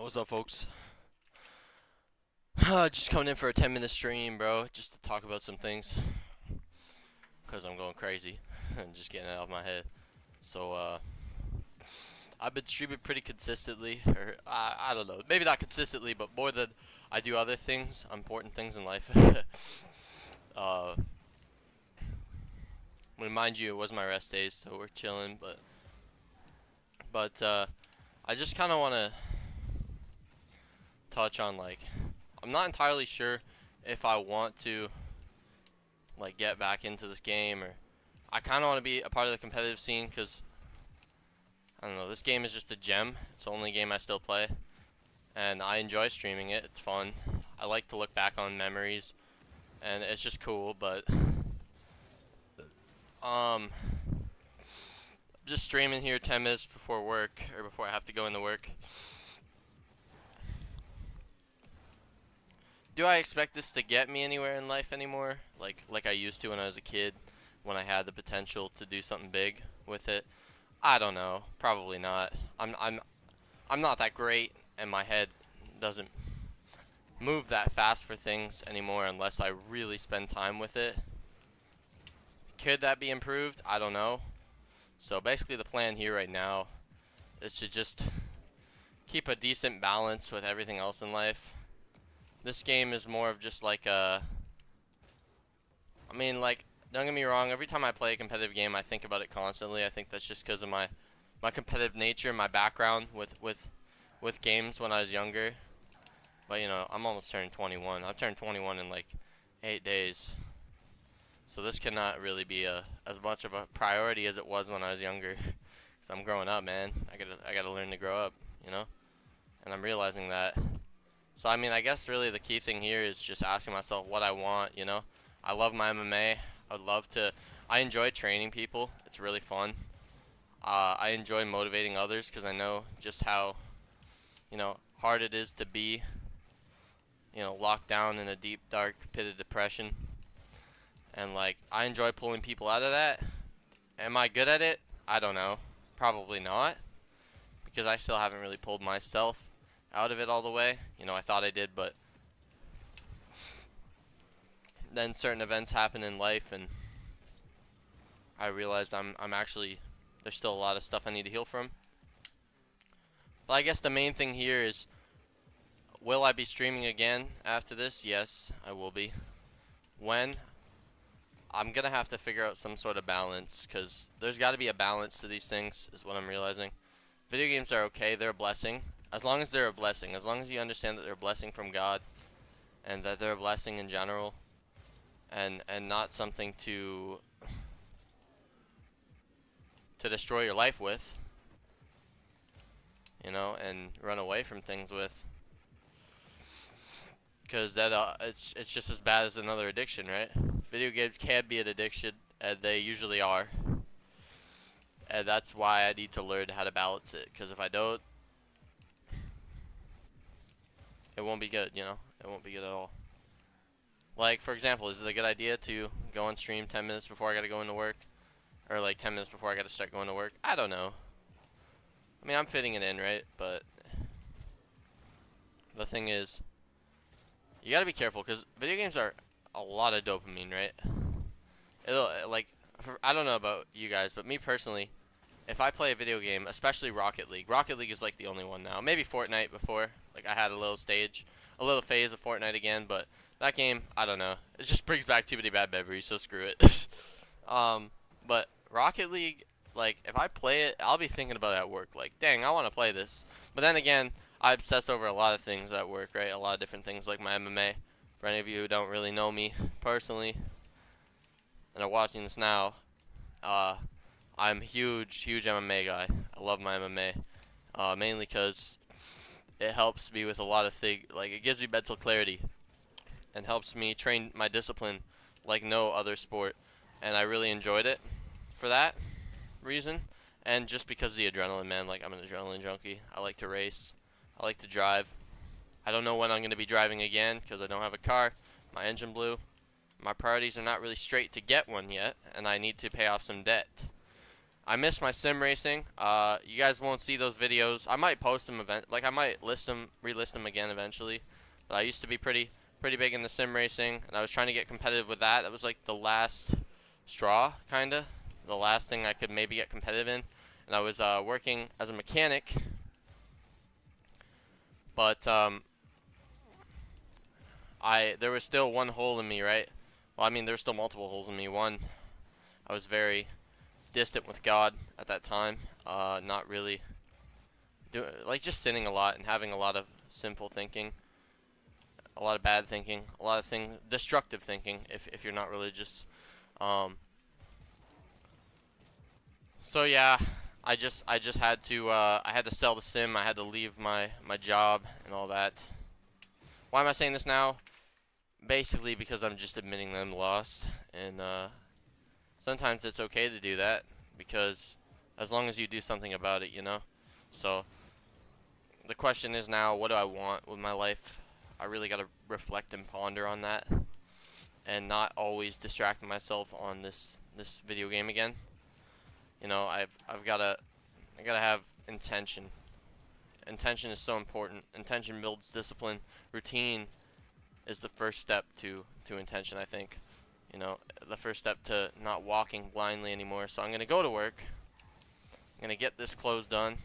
What's up, folks? Just coming in for a 10-minute stream, bro, just to talk about some things, because I'm going crazy and just getting it out of my head. So, I've been streaming pretty consistently, or I don't know, maybe not consistently, but more than I do other things, important things in life. uh, Mind you, it was my rest days, so we're chilling, but I just kind of want to touch on, like, I'm not entirely sure if I want to like get back into this game, or I kind of want to be a part of the competitive scene because I don't know, this game is just a gem. It's the only game I still play, and I enjoy streaming it. It's fun. I like to look back on memories, and it's just cool. But just streaming here 10 minutes before work, or before I have to go into work. Do I expect this to get me anywhere in life anymore? Like I used to when I was a kid, when I had the potential to do something big with it? I don't know. Probably not. I'm not that great, and my head doesn't move that fast for things anymore unless I really spend time with it. Could that be improved? I don't know. So basically the plan here right now is to just keep a decent balance with everything else in life. This game is more of just like a, I mean, like, don't get me wrong, every time I play a competitive game I think about it constantly. I think that's just because of my competitive nature, my background with games when I was younger. But you know, I'm almost turning 21. I've turned 21 in like 8 days. So this cannot really be as much of a priority as it was when I was younger. Cause I'm growing up, man. I gotta learn to grow up, you know. And I'm realizing that. So I mean, I guess really the key thing here is just asking myself what I want, you know. I love my MMA. I'd love to. I enjoy training people. It's really fun. I enjoy motivating others because I know just how, you know, hard it is to be, you know, locked down in a deep, dark pit of depression. And like, I enjoy pulling people out of that. Am I good at it? I don't know. Probably not, because I still haven't really pulled myself out of it all the way. You know, I thought I did, but then certain events happen in life, and I realized I'm actually, there's still a lot of stuff I need to heal from. But I guess the main thing here is, will I be streaming again after this? Yes, I will be. When? I'm gonna have to figure out some sort of balance, because there's got to be a balance to these things, is what I'm realizing. Video games are okay, they're a blessing. As long as they're a blessing, as long as you understand that they're a blessing from God, and that they're a blessing in general, and not something to destroy your life with, you know, and run away from things with, because that it's just as bad as another addiction, right? Video games can be an addiction, and they usually are, and that's why I need to learn how to balance it, because if I don't, it won't be good, you know. It won't be good at all. Like, for example, is it a good idea to go on stream 10 minutes before I gotta go into work? Or like 10 minutes before I gotta start going to work? I don't know. I mean, I'm fitting it in, right? But the thing is, you gotta be careful, because video games are a lot of dopamine, right? It'll, like, I don't know about you guys, but me personally, if I play a video game, especially Rocket League, Rocket League is like the only one now. Maybe Fortnite before. Like, I had a little phase of Fortnite again, but that game, I don't know. It just brings back too many bad memories, so screw it. But Rocket League, like, if I play it, I'll be thinking about it at work. Like, dang, I want to play this. But then again, I obsess over a lot of things at work, right? A lot of different things, like my MMA. For any of you who don't really know me personally and are watching this now, I'm huge MMA guy. I love my MMA, mainly because it helps me with a lot of things. Like, it gives me mental clarity and helps me train my discipline like no other sport. And I really enjoyed it for that reason. And just because of the adrenaline, man. Like, I'm an adrenaline junkie. I like to race. I like to drive. I don't know when I'm going to be driving again because I don't have a car. My engine blew. My priorities are not really straight to get one yet, and I need to pay off some debt. I miss my sim racing. You guys won't see those videos. I might post them I might list them, relist them again eventually. But I used to be pretty big in the sim racing, and I was trying to get competitive with that. That was like the last straw, kinda, the last thing I could maybe get competitive in. And I was working as a mechanic, but there was still one hole in me, right? Well, I mean, there were still multiple holes in me. One, I was very distant with God at that time. Not really like just sinning a lot and having a lot of sinful thinking, a lot of bad thinking, a lot of destructive thinking. If you're not religious, um, so yeah, I just had to I had to sell the sim. I had to leave my job and all that. Why am I saying this now? Basically because I'm just admitting that I'm lost, and sometimes it's okay to do that because as long as you do something about it, you know. So the question is now, what do I want with my life? I really got to reflect and ponder on that, and not always distract myself on this video game again. You know, I gotta have intention. Intention is so important. Intention builds discipline. Routine is the first step to intention, I think. You know, the first step to not walking blindly anymore. So I'm gonna go to work. I'm gonna get this close done.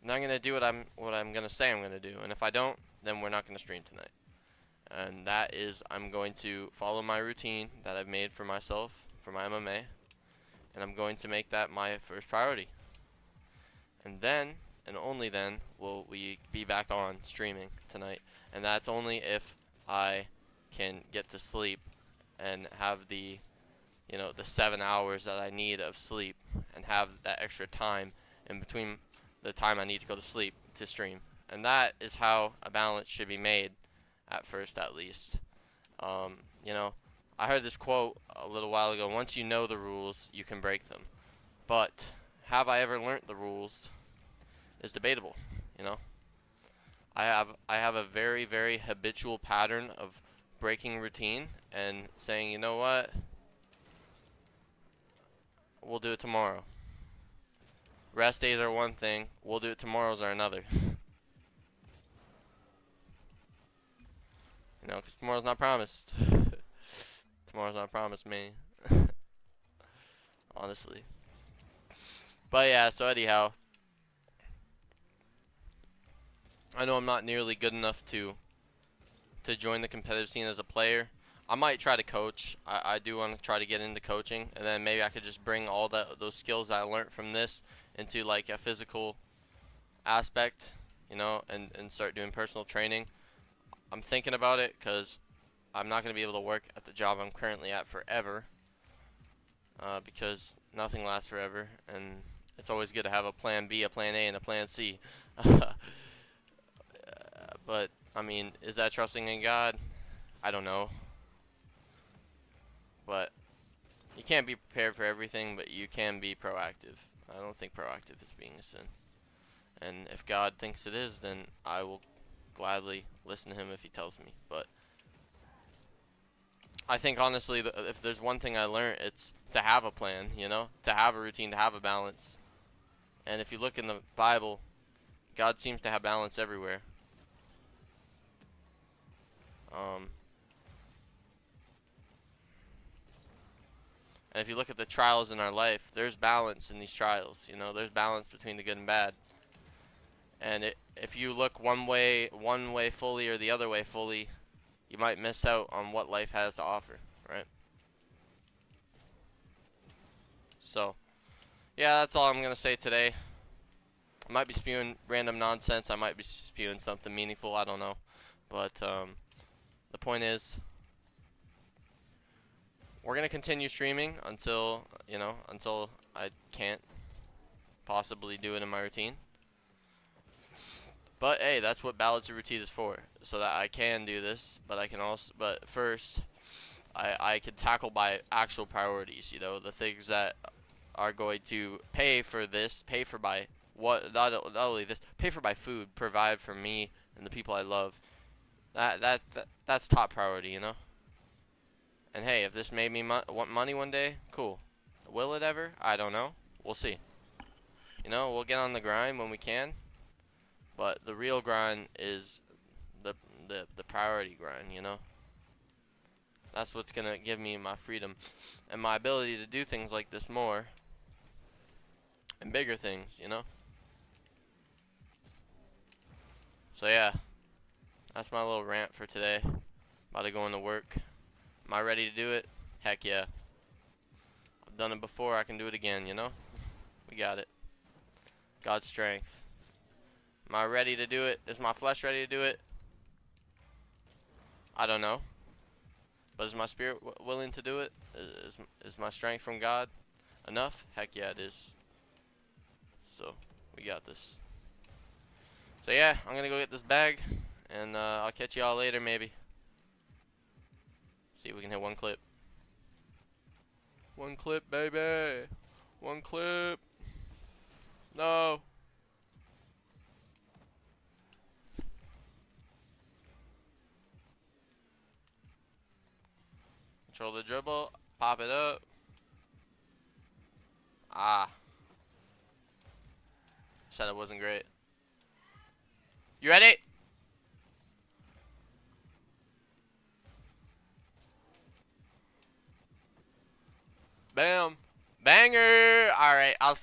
And I'm gonna do what I'm gonna say I'm gonna do. And if I don't, then we're not gonna stream tonight. And that is, I'm going to follow my routine that I've made for myself for my MMA, and I'm going to make that my first priority. And then, and only then, will we be back on streaming tonight. And that's only if I can get to sleep and have the 7 hours that I need of sleep, and have that extra time in between the time I need to go to sleep to stream. And that is how a balance should be made, at first at least. You know, I heard this quote a little while ago: once you know the rules, you can break them. But have I ever learnt the rules is debatable, you know. I have a very habitual pattern of breaking routine and saying, you know what, we'll do it tomorrow. Rest days are one thing, we'll do it tomorrows are another. You know, because tomorrow's not promised. Tomorrow's not promised, man. Honestly. But yeah, so anyhow, I know I'm not nearly good enough to join the competitive scene as a player. I might try to coach. I do want to try to get into coaching, and then maybe I could just bring all those skills I learned from this into like a physical aspect, you know, and start doing personal training. I'm thinking about it because I'm not going to be able to work at the job I'm currently at forever, because nothing lasts forever, and it's always good to have a plan B, a plan A, and a plan C. But I mean, is that trusting in God? I don't know. But you can't be prepared for everything, but you can be proactive. I don't think proactive is being a sin. And if God thinks it is, then I will gladly listen to him if he tells me. But I think honestly, if there's one thing I learned, it's to have a plan, you know, to have a routine, to have a balance. And if you look in the Bible, God seems to have balance everywhere. And if you look at the trials in our life, there's balance in these trials. You know, there's balance between the good and bad. And if you look one way fully or the other way fully, you might miss out on what life has to offer, right? So, yeah, that's all I'm going to say today. I might be spewing random nonsense. I might be spewing something meaningful. I don't know. But the point is, we're going to continue streaming until I can't possibly do it in my routine. But hey, that's what Ballads of Routine is for, so that I can do this, but I can also, but first, I can tackle by actual priorities, you know, the things that are going to pay for this, pay for my, not only this, pay for my food, provide for me and the people I love. That's top priority, you know. And hey, if this made me want money one day, cool. Will it ever? I don't know. we'll see. You know, we'll get on the grind when we can, but the real grind is the the priority grind, you know? That's what's gonna give me my freedom and my ability to do things like this more and bigger things, you know? So yeah, that's my little rant for today. About to go into work. Am I ready to do it? Heck yeah. I've done it before, I can do it again, you know? We got it. God's strength. Am I ready to do it? Is my flesh ready to do it? I don't know. But is my spirit willing to do it? Is my strength from God enough? Heck yeah, it is. So, we got this. So yeah, I'm gonna go get this bag, and I'll catch y'all later maybe. See if we can hit one clip. One clip, baby. One clip. No. Control the dribble. Pop it up. Ah. Said it wasn't great. You ready? Bam. Banger. All right. I'll see